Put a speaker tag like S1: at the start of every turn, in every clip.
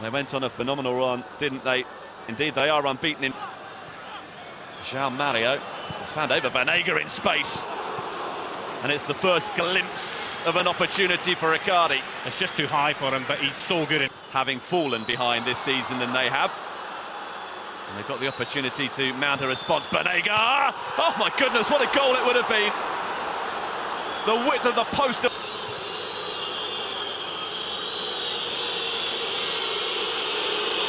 S1: They went on a phenomenal run, didn't they? Indeed, they are unbeaten in... Mario has found Éver Banega in space. And it's the first glimpse of an opportunity for Riccardi.
S2: It's just too high for him, but he's so good at
S1: having fallen behind this season than they have. And they've got the opportunity to mount a response. Banega! Oh my goodness, what a goal it would have been. The width of the post.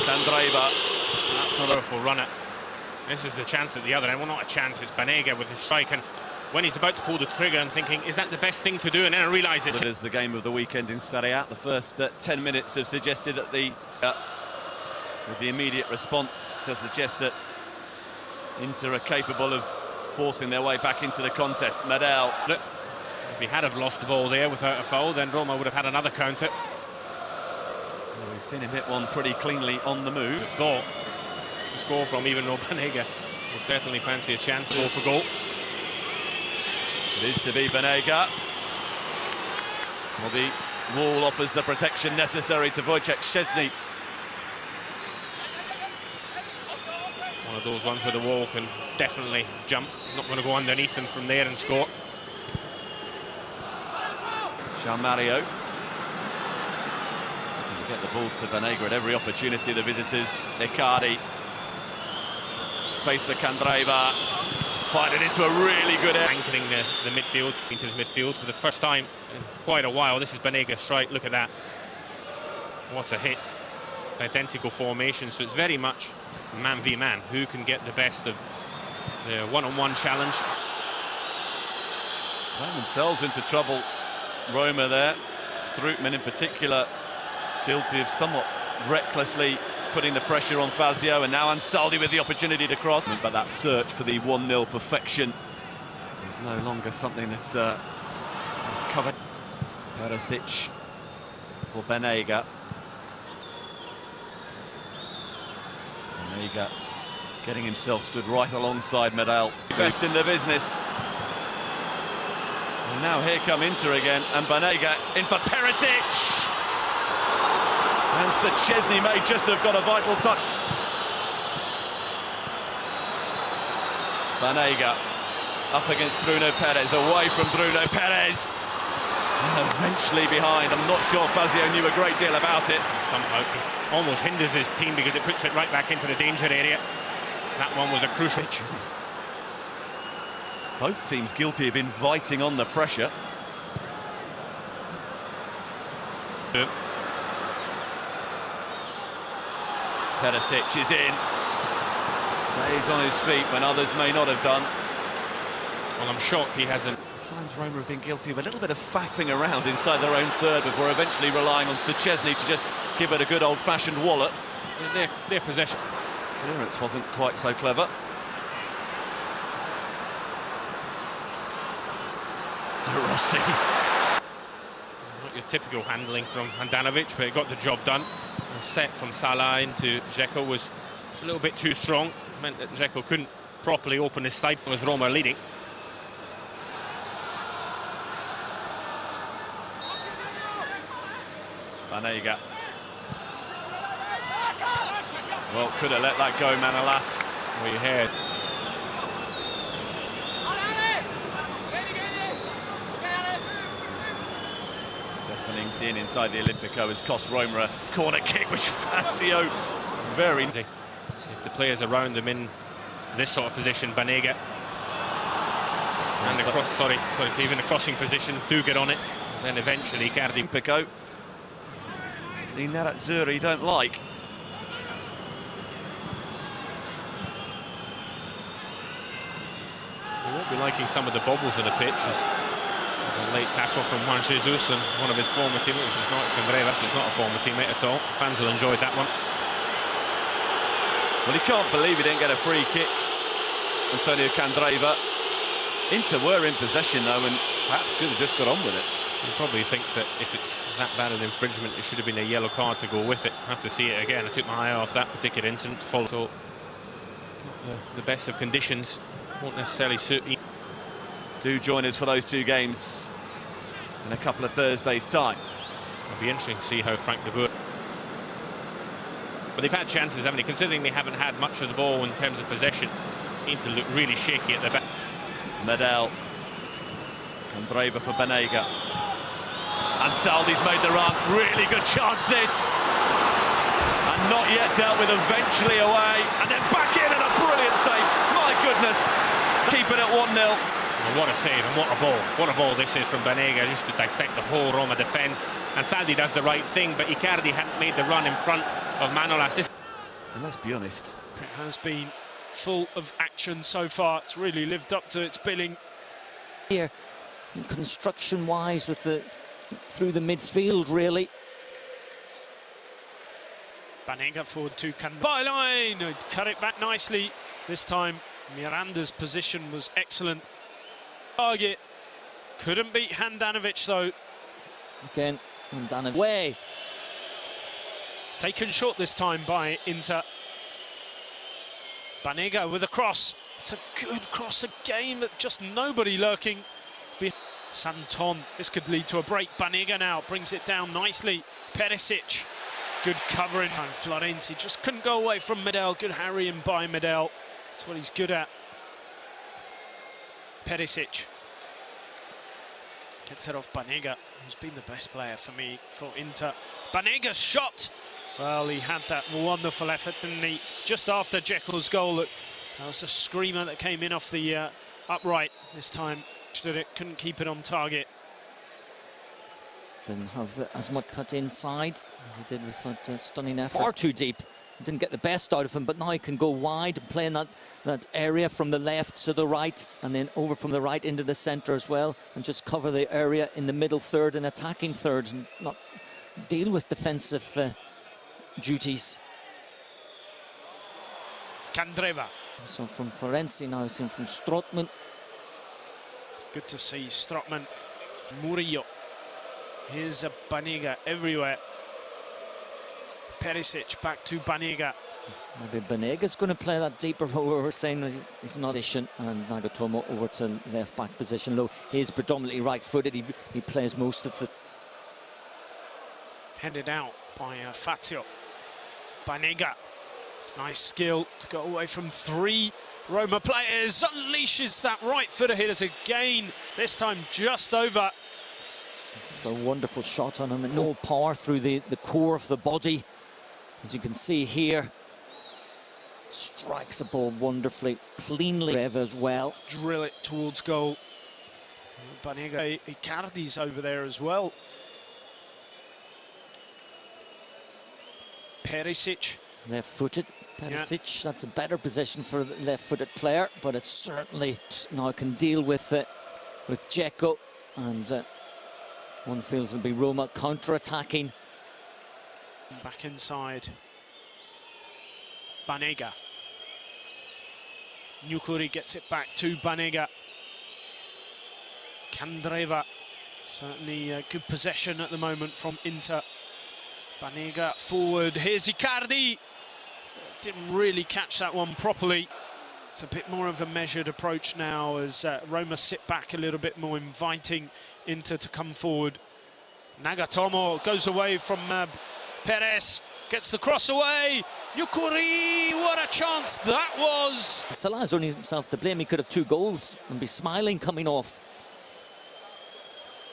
S1: Candreva.
S2: That's not a powerful runner. This is the chance at the other end. Well, not a chance, it's Banega with his strike. And when he's about to pull the trigger and thinking, is that the best thing to do? And then I realise it's...
S1: It is the game of the weekend in Serie A. The first 10 minutes have suggested that with the immediate response to suggest that Inter are capable of forcing their way back into the contest. Medel.
S2: Look, if he had have lost the ball there without a foul, then Roma would have had another counter.
S1: Well, we've seen him hit one pretty cleanly on the move.
S2: Thought to score from, even though Banega will certainly fancy his chance to go for goal.
S1: It is to be Banega. Well, the wall offers the protection necessary to Wojciech Szczesny.
S2: One of those ones where the wall can definitely jump. Not going to go underneath him from there and score.
S1: Mario. Get the ball to Banega at every opportunity, the visitors. Riccardi. Space for Candreva. Find it into a really good area.
S2: Anchoring the midfield, Inter's midfield for the first time in quite a while. This is Banega's strike, look at that. What a hit. Identical formation, so it's very much man v man. Who can get the best of the one-on-one challenge?
S1: Playing themselves into trouble, Roma there. Strootman in particular, guilty of somewhat recklessly putting the pressure on Fazio, and now Ansaldi with the opportunity to cross. But that search for the 1-0 perfection is no longer something that's covered. Perisic for Banega. Banega getting himself stood right alongside Medel. Best in the business. And now here come Inter again, and Banega in for Perisic! And Szczesny may just have got a vital touch. Banega up against Bruno Perez, away from Bruno Perez. And eventually behind. I'm not sure Fazio knew a great deal about it.
S2: Somehow almost hinders his team because it puts it right back into the danger area. That one was a crucial.
S1: Both teams guilty of inviting on the pressure. Perisic is in. Stays on his feet when others may not have done.
S2: Well, I'm shocked he hasn't.
S1: At times Roma have been guilty of a little bit of faffing around inside their own third before eventually relying on Szczesny to just give it a good old-fashioned wallop.
S2: Their possession.
S1: Clearance wasn't quite so clever. De Rossi.
S2: Not your typical handling from Handanovic, but it got the job done. The set from Salah into Dzeko was a little bit too strong. It meant that Dzeko couldn't properly open his sight with Roma leading.
S1: Banega. Well, could have let that go, man, alas.
S2: We heard.
S1: Deafening din inside the Olimpico has cost Roma a corner kick, which Fazio very...
S2: If the players around them in this sort of position, Banega and the cross, sorry, Stephen, the crossing positions do get on it, and then eventually Cardi.
S1: Olimpico. The Nerazzurri you don't like.
S2: We won't be liking some of the bobbles in the pitch. A late tackle from Juan Jesus and one of his former teammates, which is not Candreva. It's not a former teammate at all. Fans will enjoy that one.
S1: Well, he can't believe he didn't get a free kick, Antonio Candreva. Inter were in possession though, and perhaps should have just got on with it.
S2: He probably thinks that if it's that bad an infringement, it should have been a yellow card to go with it. I have to see it again. I took my eye off that particular incident. So the best of conditions won't necessarily suit you.
S1: Do join us for those two games in a couple of Thursdays' time.
S2: It'll be interesting to see how Frank de Boer But they've had chances, haven't they? Considering they haven't had much of the ball in terms of possession, Inter look really shaky at the back.
S1: Medel. Candreva for Banega. And Saldi's made the run. Really good chance this. And not yet dealt with, eventually away. And then back in and a brilliant save. My goodness. Keep it at 1-0.
S2: And what a save and what a ball. What a ball this is from Banega, just to dissect the whole Roma defence. And Saldi does the right thing, but Icardi hadn't made the run in front of Manolas.
S1: And let's be honest,
S3: it has been full of action so far. It's really lived up to its billing.
S4: Here, construction-wise, with the through the midfield, really.
S3: Banega forward to byline, cut it back nicely. This time, Miranda's position was excellent. Target couldn't beat Handanovic though.
S4: Again, Handanovic way.
S3: Taken short this time by Inter. Banega with a cross. It's a good cross again, but just nobody lurking. Santon, this could lead to a break. Banega now brings it down nicely. Perisic, good covering. Time Florenzi just couldn't go away from Medel. Good harrying by Medel. That's what he's good at. Perisic gets it off Banega, who's been the best player for me for Inter. Banega's shot. Well, he had that wonderful effort, didn't he? Just after Dzeko's goal, that was a screamer that came in off the upright this time. It couldn't keep it on target.
S4: Didn't have as much cut inside as he did with that stunning effort. Far too deep. Didn't get the best out of him, but now he can go wide and play in that area from the left to the right, and then over from the right into the centre as well, and just cover the area in the middle third and attacking third, and not deal with defensive duties.
S3: Candreva.
S4: So from Florenzi now, seen from Strootman.
S3: Good to see Strootman. Murillo. Here's a Banega everywhere. Perisic back to Banega.
S4: Maybe Banega's going to play that deeper role. We're saying that he's not position, and Nagatomo over to left back position low. He's predominantly right-footed. He plays most of the.
S3: Headed out by Fazio. Banega. It's nice skill to go away from three Roma players. Unleashes that right footer hitters again. This time just over.
S4: It's got a wonderful shot on him, and no power through the core of the body. As you can see here, strikes the ball wonderfully, cleanly as well.
S3: Drill it towards goal. Banega, Icardi's over there as well. Perisic.
S4: Left-footed, Perisic, yeah. That's a better position for a left-footed player, but it certainly now can deal with Dzeko, and one feels it'll be Roma counter-attacking.
S3: Back inside. Banega. Nukuri gets it back to Banega. Candreva. Certainly good possession at the moment from Inter. Banega forward. Here's Icardi. Didn't really catch that one properly. It's a bit more of a measured approach now as Roma sit back a little bit more, inviting Inter to come forward. Nagatomo goes away from Perez, gets the cross away. Nukuri, what a chance that was!
S4: Salah's only himself to blame. He could have 2 goals and be smiling coming off.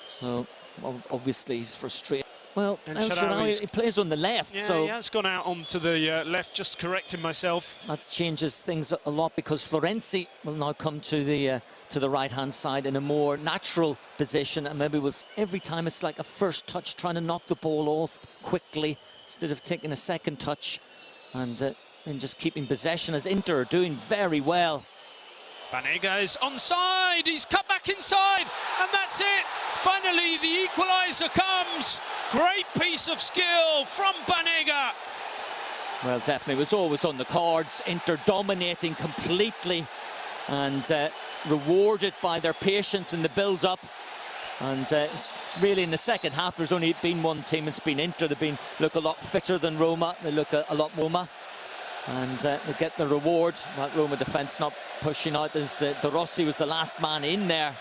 S4: So obviously he's frustrated. Well, he plays on the left,
S3: yeah,
S4: so...
S3: he has gone out onto the left, just correcting myself.
S4: That changes things a lot, because Florenzi will now come to the right-hand side in a more natural position, and maybe every time it's like a first touch, trying to knock the ball off quickly instead of taking a second touch, and then just keeping possession, as Inter are doing very well.
S3: Banega is onside, he's cut back inside, and that's it! Finally, the equaliser comes! Great piece of skill from Banega!
S4: Well, definitely, it was always on the cards. Inter dominating completely, and rewarded by their patience in the build-up. And it's really in the second half, there's only been one team, it's been Inter. They've look a lot fitter than Roma, they look a lot Roma. And they get the reward. That Roma defence not pushing out, as De Rossi was the last man in there.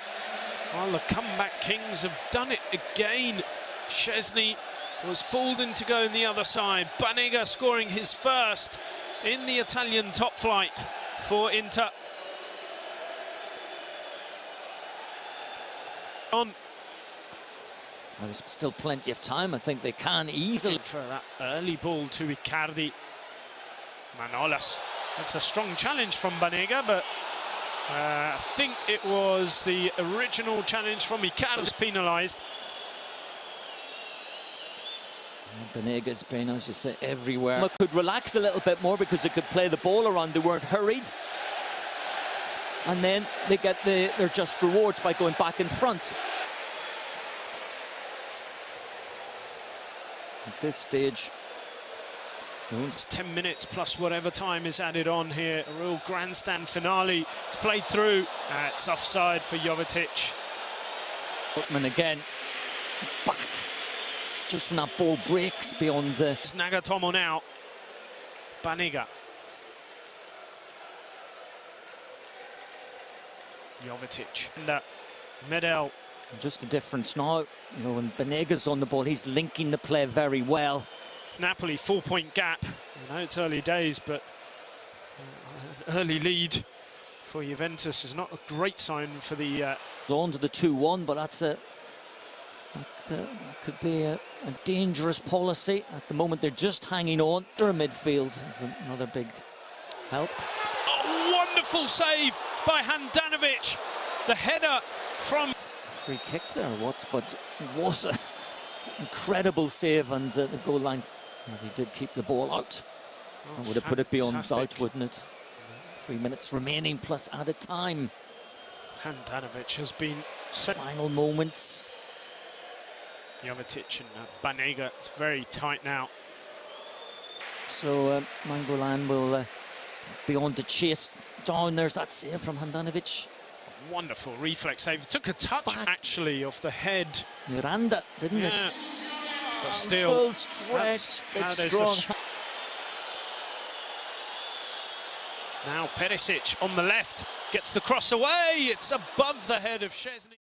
S3: Well, the comeback kings have done it again. Szczesny was fooled into going the other side. Banega scoring his first in the Italian top flight for Inter. On.
S4: There's still plenty of time. I think they can easily.
S3: For that early ball to Icardi. Manolas. That's a strong challenge from Banega, but I think it was the original challenge from Icardi penalised.
S4: Banega's been, as you say, everywhere. Roma could relax a little bit more because they could play the ball around. They weren't hurried. And then they get their just rewards by going back in front. At this stage,
S3: it's 10 minutes plus whatever time is added on here. A real grandstand finale. It's played through. It's offside for Jovetic.
S4: Footman again. Back. Just when that ball breaks beyond.
S3: It's Nagatomo now. Banega. Jovetic. And Medel.
S4: Just a difference now. You know, when Banega's on the ball, he's linking the play very well.
S3: Napoli, 4-point gap. I know it's early days, but an early lead for Juventus is not a great sign for the.
S4: On to the 2-1, but that's that could be a dangerous policy. At the moment, they're just hanging on. They're a midfield. It's another big help.
S3: Oh, wonderful save by Handanovic. The header from.
S4: Free kick there, but what an incredible save, and the goal line. Well, he did keep the ball out. That would have put it beyond doubt, wouldn't it? 3 minutes remaining plus added time.
S3: Handanovic has been
S4: final moments.
S3: Jovetic and Banega. It's very tight now.
S4: So Mangolan will be on to chase down. There's that save from Handanovic.
S3: Wonderful reflex save. Took a touch actually off the head.
S4: Miranda, didn't it?
S3: But still,
S4: full stretch.
S3: Now Perisic on the left gets the cross away. It's above the head of Szczesny.